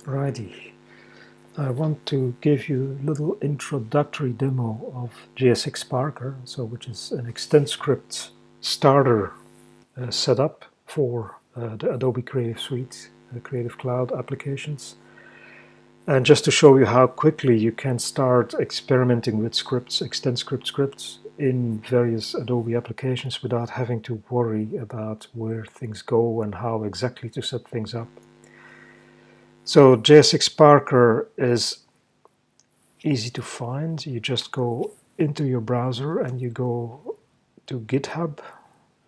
Righty. I want to give you a little introductory demo of JSX Parker, which is an ExtendScript starter setup for the Adobe Creative Suite, Creative Cloud applications. And just to show you how quickly you can start experimenting with scripts, ExtendScript scripts, in various Adobe applications without having to worry about where things go and how exactly to set things up. So JSX Parker is easy to find. You just go into your browser and you go to GitHub,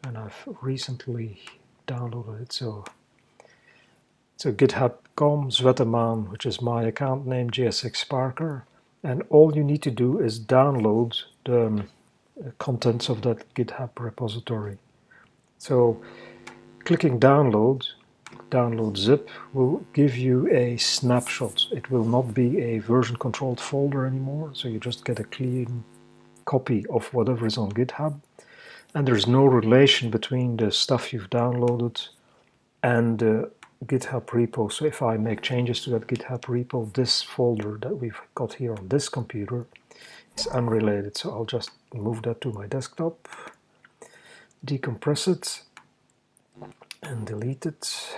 and I've recently downloaded it. So github.com/Zweteman, which is my account name, JSX Parker, and all you need to do is download the contents of that GitHub repository. So clicking download zip will give you a snapshot. It will not be a version controlled folder anymore, so you just get a clean copy of whatever is on GitHub, and there's no relation between the stuff you've downloaded and the GitHub repo. So if I make changes to that GitHub repo, this folder that we've got here on this computer is unrelated. So I'll just move that to my desktop, decompress it, and delete it.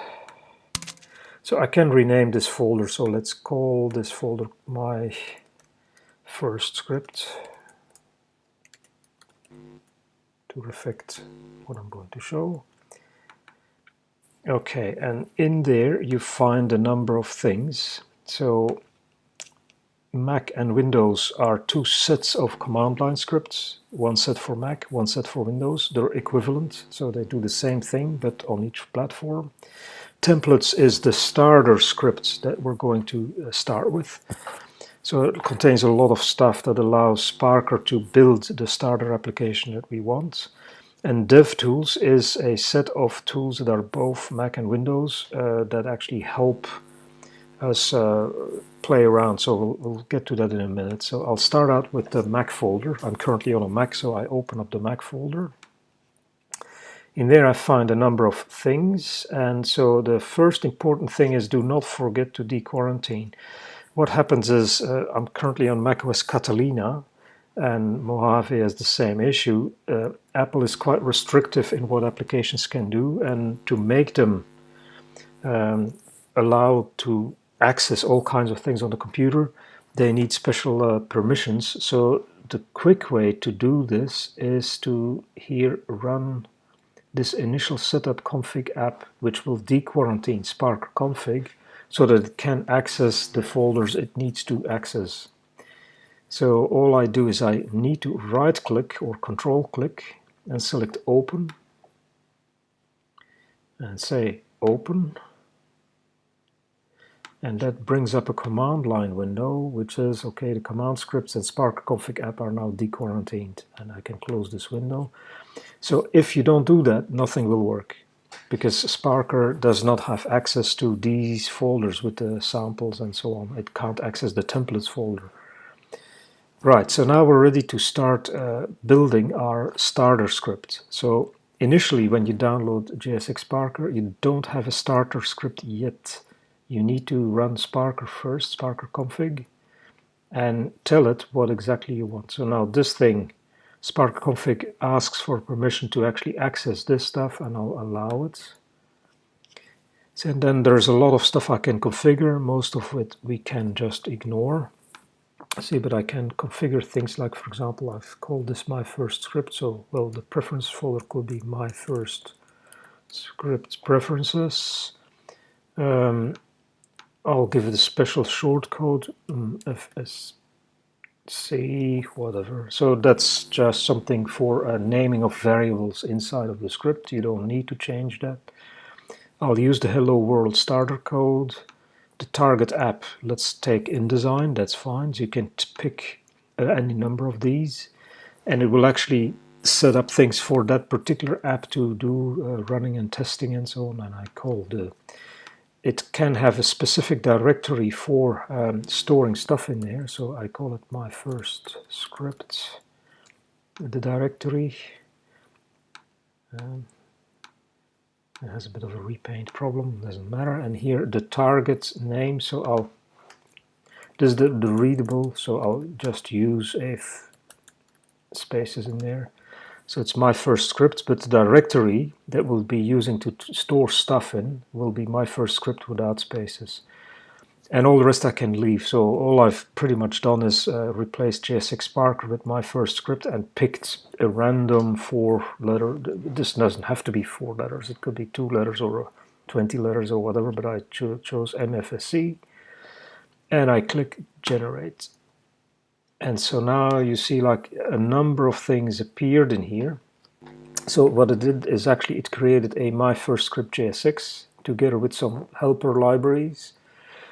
So I can rename this folder, so let's call this folder my first script to reflect what I'm going to show. Okay, and in there you find a number of things. So Mac and Windows are two sets of command line scripts, one set for Mac, one set for Windows. They're equivalent, so they do the same thing, but on each platform. Templates is the starter script that we're going to start with. So it contains a lot of stuff that allows Parker to build the starter application that we want. And DevTools is a set of tools that are both Mac and Windows that actually help us play around. So we'll get to that in a minute. So I'll start out with the Mac folder. I'm currently on a Mac, so I open up the Mac folder. In there I find a number of things, and so the first important thing is do not forget to dequarantine. What happens is I'm currently on macOS Catalina, and Mojave has the same issue. Apple is quite restrictive in what applications can do, and to make them allow to access all kinds of things on the computer, they need special permissions. So the quick way to do this is to here run this initial setup config app, which will dequarantine Sparker config so that it can access the folders it needs to access. So all I do is I need to right click or control click and select open and say open, and that brings up a command line window which says okay, the command scripts and Sparker config app are now dequarantined, and I can close this window. So if you don't do that, nothing will work, because Sparker does not have access to these folders with the samples and so on. It can't access the templates folder. Right, so now we're ready to start building our starter script. So initially when you download JSX Parker, you don't have a starter script yet. You need to run Sparker first, Sparker config, and tell it what exactly you want. So now this thing, Sparker config, asks for permission to actually access this stuff, and I'll allow it. So, and then there's a lot of stuff I can configure. Most of it we can just ignore. See, but I can configure things like, for example, I've called this my first script. So, well, the preference folder could be my first script preferences. I'll give it a special shortcode, FSC, whatever. So that's just something for naming of variables inside of the script. You don't need to change that. I'll use the Hello World starter code. The target app, let's take InDesign, that's fine. So you can pick any number of these, and it will actually set up things for that particular app to do running and testing and so on. And I call it can have a specific directory for storing stuff in there, so I call it my first script, the directory, and It has a bit of a repaint problem, doesn't matter. And here the target name, so this is the readable, so I'll just use spaces in there. So it's my first script, but the directory that we'll be using to store stuff in will be my first script without spaces. And all the rest I can leave. So all I've pretty much done is replace JSX Parker with my first script and picked a random 4-letter. This doesn't have to be 4 letters. It could be 2 letters or 20 letters or whatever, but I chose MFSC. And I click Generate. And so now you see like a number of things appeared in here. So what it did is actually it created a My First Script JSX together with some helper libraries.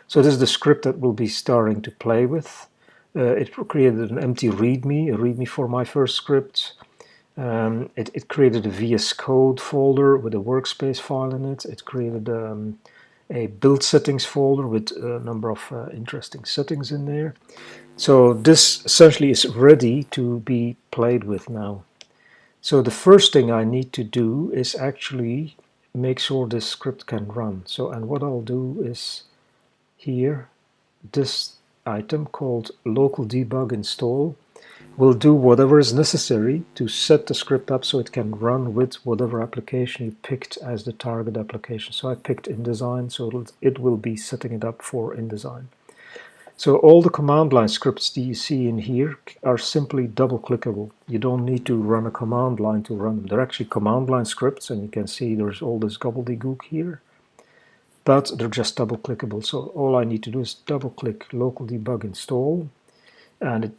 So this is the script that we'll be starting to play with. It created an empty README, a README for My First Script. It created a VSCode folder with a workspace file in it. It created a build settings folder with a number of interesting settings in there. So this essentially is ready to be played with now. So the first thing I need to do is actually make sure this script can run. So, and what I'll do is here, this item called local debug install will do whatever is necessary to set the script up so it can run with whatever application you picked as the target application. So I picked InDesign, so it will be setting it up for InDesign. So all the command line scripts that you see in here are simply double clickable. You don't need to run a command line to run them. They're actually command line scripts, and you can see there's all this gobbledygook here, but they're just double clickable. So all I need to do is double click local debug install, and it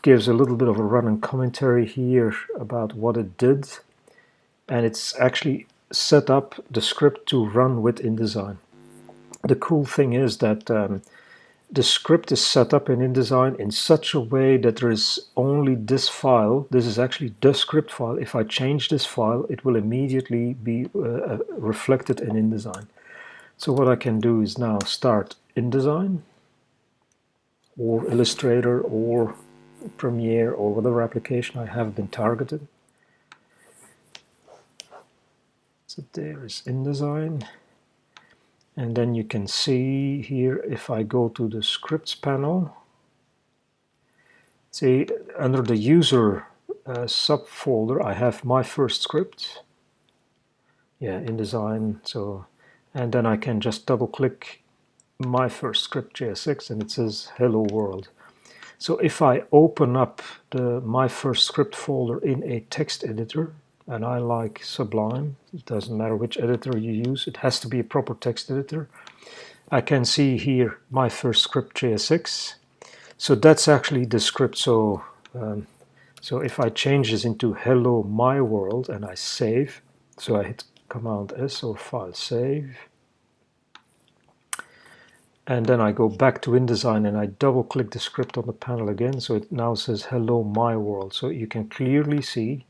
gives a little bit of a running commentary here about what it did, and it's actually set up the script to run with InDesign. The cool thing is that the script is set up in InDesign in such a way that there is only this file. This is actually the script file. If I change this file, it will immediately be reflected in InDesign. So what I can do is now start InDesign or Illustrator or Premiere or whatever application I have been targeted. So there is InDesign. And then you can see here, if I go to the scripts panel, see under the user subfolder, I have my first script. Yeah, InDesign. So, and then I can just double click my first script JSX and it says hello world. So if I open up the my first script folder in a text editor, and I like Sublime, it doesn't matter which editor you use, it has to be a proper text editor. I can see here my first script JSX. So that's actually the script. So if I change this into hello my world and I save, so I hit Command S or File Save, and then I go back to InDesign and I double click the script on the panel again, so it now says hello my world. So you can clearly see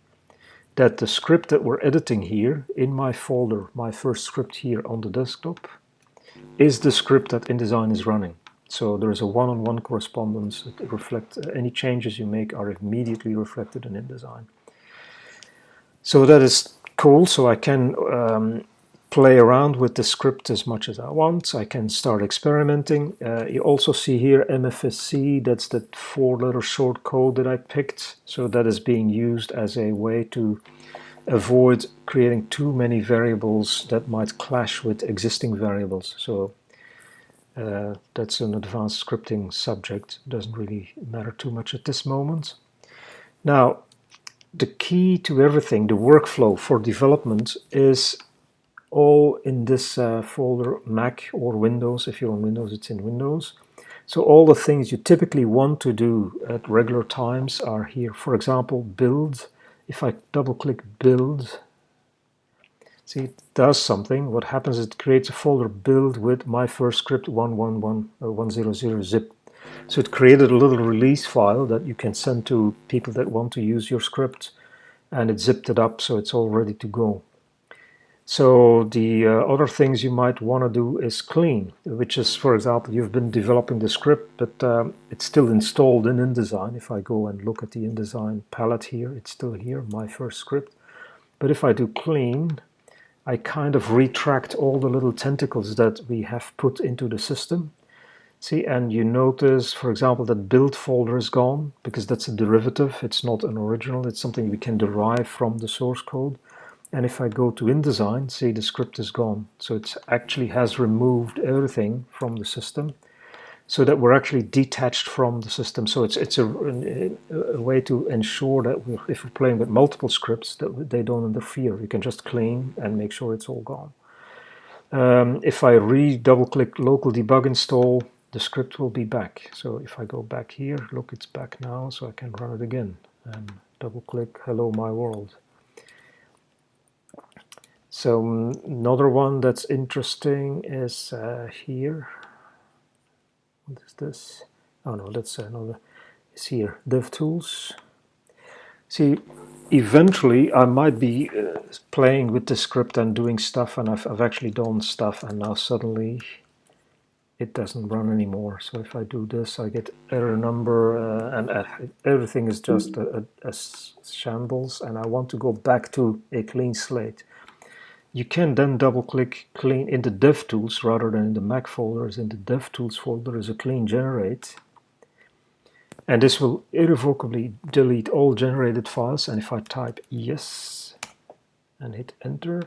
that the script that we're editing here in my folder, my first script here on the desktop, is the script that InDesign is running. So there is a one-on-one correspondence that reflects any changes you make are immediately reflected in InDesign. So that is cool. So I can play around with the script as much as I want. I can start experimenting. You also see here MFSC, that's the 4-letter short code that I picked. So that is being used as a way to avoid creating too many variables that might clash with existing variables. So that's an advanced scripting subject. Doesn't really matter too much at this moment. Now, the key to everything, the workflow for development, is all in this folder, Mac or Windows. If you're on Windows, it's in Windows. So all the things you typically want to do at regular times are here. For example, build. If I double click build, see, it does something. What happens is it creates a folder build with my first script 100 zip. So it created a little release file that you can send to people that want to use your script, and it zipped it up so it's all ready to go. So the other things you might want to do is clean, which is, for example, you've been developing the script, but it's still installed in InDesign. If I go and look at the InDesign palette here, it's still here, my first script. But if I do clean, I kind of retract all the little tentacles that we have put into the system. See, and you notice, for example, that build folder is gone because that's a derivative. It's not an original. It's something we can derive from the source code. And if I go to InDesign, see, the script is gone. So it actually has removed everything from the system so that we're actually detached from the system. So it's a way to ensure that if we're playing with multiple scripts, that they don't interfere. You can just clean and make sure it's all gone. If I double-click local debug install, the script will be back. So if I go back here, look, it's back now, so I can run it again. And double-click hello my world. So another one that's interesting is here. What is this? Oh no, that's another. It's here, DevTools. See, eventually I might be playing with the script and doing stuff, and I've actually done stuff, and now suddenly it doesn't run anymore. So if I do this, I get error number, and everything is just a shambles, and I want to go back to a clean slate. You can then double-click clean in the DevTools rather than in the Mac folders. In the DevTools folder is a clean generate. And this will irrevocably delete all generated files. And if I type yes and hit enter,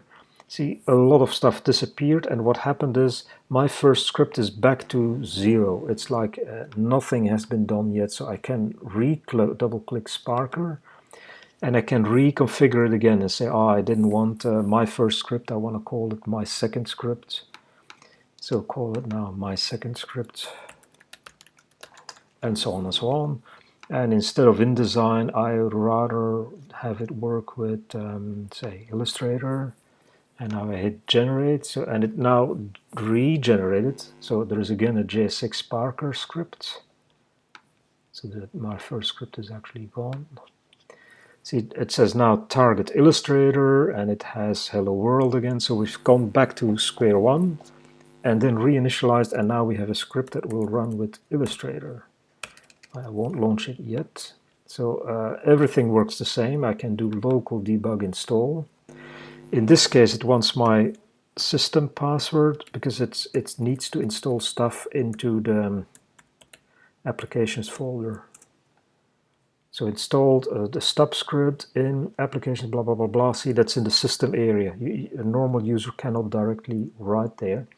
see, a lot of stuff disappeared. And what happened is my first script is back to 0. It's like nothing has been done yet. So I can double-click Sparker. And I can reconfigure it again and say, oh, I didn't want my first script. I want to call it my second script. So call it now my second script. And so on and so on. And instead of InDesign, I would rather have it work with, say, Illustrator. And now I hit generate. So, and it now regenerated. So there is again a JSX Parker script. So that my first script is actually gone. See, it says now target Illustrator, and it has hello world again. So we've gone back to square one and then reinitialized, and now we have a script that will run with Illustrator. I won't launch it yet. So everything works the same. I can do local debug install. In this case, it wants my system password because it needs to install stuff into the applications folder. So installed the stub script in applications, blah, blah, blah, blah. See, that's in the system area. A normal user cannot directly write there.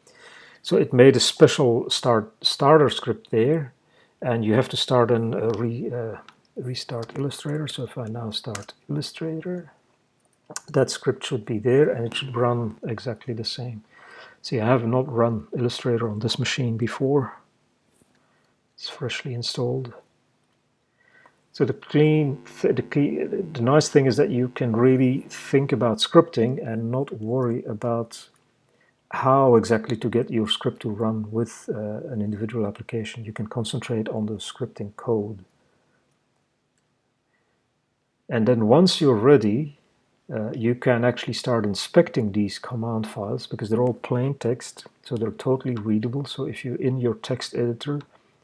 So it made a special starter script there, and you have to start and restart Illustrator. So if I now start Illustrator, that script should be there, and it should run exactly the same. See, I have not run Illustrator on this machine before. It's freshly installed. So the nice thing is that you can really think about scripting and not worry about how exactly to get your script to run with an individual application. You can concentrate on the scripting code. And then once you're ready, you can actually start inspecting these command files because they're all plain text, so they're totally readable. So if you're in your text editor,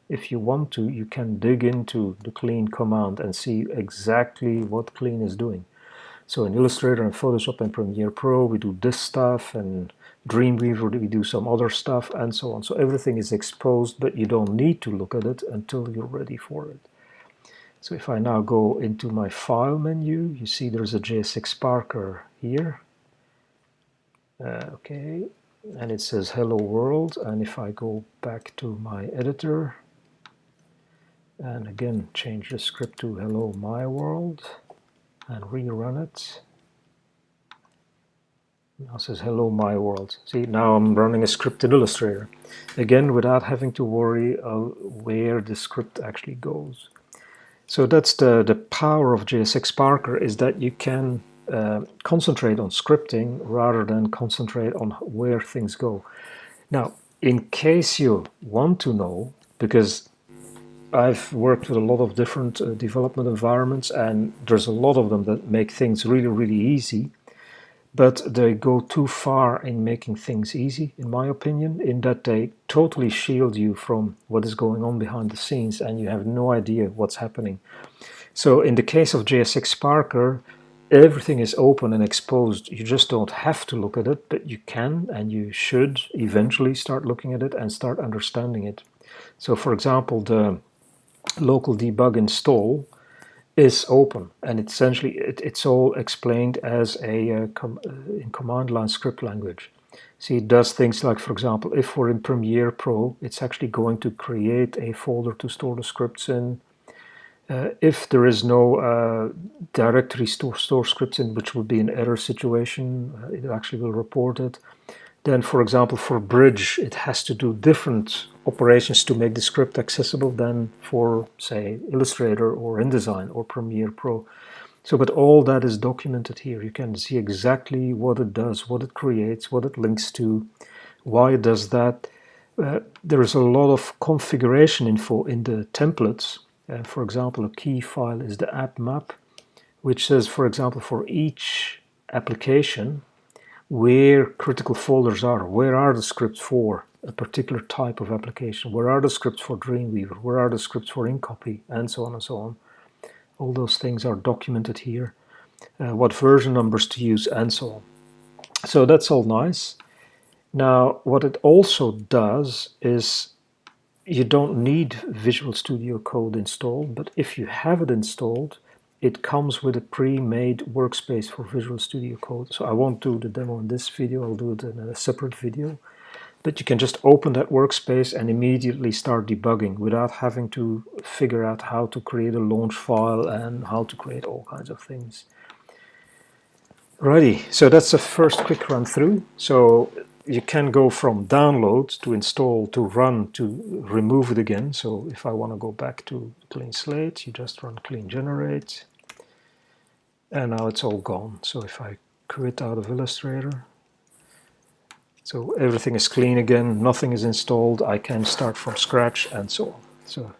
if you want to, you can dig into the clean command and see exactly what clean is doing. So in Illustrator and Photoshop and Premiere Pro, we do this stuff, and Dreamweaver, we do some other stuff, and so on. So everything is exposed, but you don't need to look at it until you're ready for it. So if I now go into my File menu, you see there's a JSX Parker here. Okay, and it says Hello World, and if I go back to my editor, and again change the script to Hello My World and rerun it. Now it says Hello My World. See, now I'm running a script in Illustrator. Again, without having to worry where the script actually goes. So that's the power of JSX Parker, is that you can concentrate on scripting rather than concentrate on where things go. Now, in case you want to know, because I've worked with a lot of different development environments, and there's a lot of them that make things really, really easy, but they go too far in making things easy, in my opinion, in that they totally shield you from what is going on behind the scenes, and you have no idea what's happening. So in the case of JSX Parker, everything is open and exposed. You just don't have to look at it, but you can and you should eventually start looking at it and start understanding it. So for example, the local debug install is open, and essentially it's all explained as a in command line script language. See, it does things like, for example, if we're in Premiere Pro, it's actually going to create a folder to store the scripts in. If there is no directory store scripts in, which would be an error situation, it actually will report it. Then, for example, for Bridge, it has to do different operations to make the script accessible than for, say, Illustrator or InDesign or Premiere Pro. So, but all that is documented here. You can see exactly what it does, what it creates, what it links to, why it does that. There is a lot of configuration info in the templates. For example, a key file is the app map, which says, for example, for each application, where critical folders are. Where are the scripts for a particular type of application? Where are the scripts for Dreamweaver? Where are the scripts for InCopy? And so on and so on. All those things are documented here. What version numbers to use and so on. So that's all nice. Now, what it also does is you don't need Visual Studio Code installed, but if you have it installed, it comes with a pre-made workspace for Visual Studio Code. So I won't do the demo in this video, I'll do it in a separate video. But you can just open that workspace and immediately start debugging without having to figure out how to create a launch file and how to create all kinds of things. Righty, so that's the first quick run through. So you can go from download to install to run to remove it again. So if I want to go back to clean slate, you just run clean generate. And now it's all gone. So if I quit out of Illustrator, so everything is clean again, nothing is installed, I can start from scratch and so on. So